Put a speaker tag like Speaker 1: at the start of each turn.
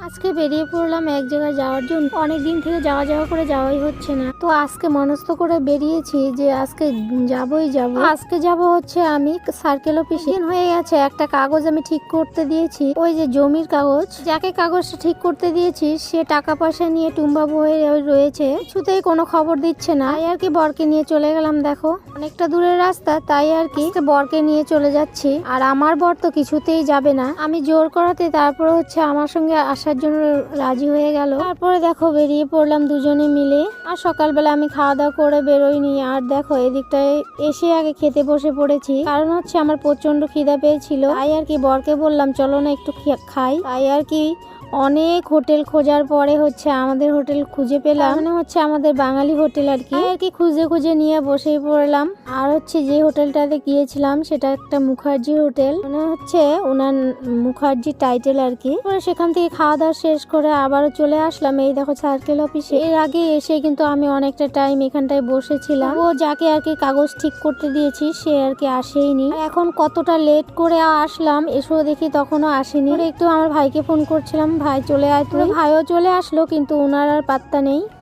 Speaker 1: আজকে বেরিয়ে পড়লাম এক জায়গায় যাওয়ার জন্য। অনেক দিন থেকে যাওয়া করে যাওয়াই হচ্ছে না, তো আজকে মনস্থ করে বেরিয়েছি যে আজকে যাবই যাব। আজকে যাব হচ্ছে আমি সার্কেল অফিসে। দিন হয়ে গেছে, একটা কাগজ আমি ঠিক করতে দিয়েছি, ওই যে জমির কাগজ। যাকে কাগজটা ঠিক করতে দিয়েছি সে টাকা পয়সা নিয়ে টুম্বাবু হয়ে রয়েছে, কিছুতেই কোনো খবর দিচ্ছে না। তাই আর কি বরকে নিয়ে চলে গেলাম। দেখো অনেকটা দূরের রাস্তা, তাই আর কি বরকে নিয়ে চলে যাচ্ছি। আর আমার বর তো কিছুতেই যাবে না, আমি জোর করাতে তারপরে হচ্ছে আমার সঙ্গে আসার জন্য রাজি হয়ে গেল। তারপরে দেখো বেরিয়ে পড়লাম দুজনে মিলে। আর সকালবেলা আমি খাওয়া দাওয়া করে বেরোইনি। আর দেখো এদিকটায় এসে আগে খেতে বসে পড়েছি, কারণ হচ্ছে আমার প্রচন্ড খিদা পেয়েছিল। তাই আর কি বরকে বললাম চলো না একটু খাই। তাই আর কি অনেক হোটেল খোঁজার পরে হচ্ছে আমাদের হোটেল খুঁজে পেলাম, মানে হচ্ছে আমাদের বাঙালি হোটেল আর কি খুঁজে নিয়ে বসেই পড়লাম। আর হচ্ছে যে হোটেলটাতে গিয়েছিলাম সেটা একটা মুখার্জি হোটেল, মানে হচ্ছে ওনার মুখার্জি টাইটেল আর কি। সেখান থেকে খাওয়া দাওয়া শেষ করে আবারও চলে আসলাম এই দেখো সার্কেল অফিসে। এর আগে এসে কিন্তু আমি অনেকটা টাইম এখানটায় বসেছিলাম। ও যাকে আর কি কাগজ ঠিক করতে দিয়েছি সে আর কি আসেইনি। এখন কতটা লেট করে আসলাম, এসো দেখি তখনও আসেনি। একটু আমার ভাইকে ফোন করছিলাম, ভাই চলে আয় তুই। ভাইও চলে আসলো কিন্তু ওনার আর পাত্তা নেই।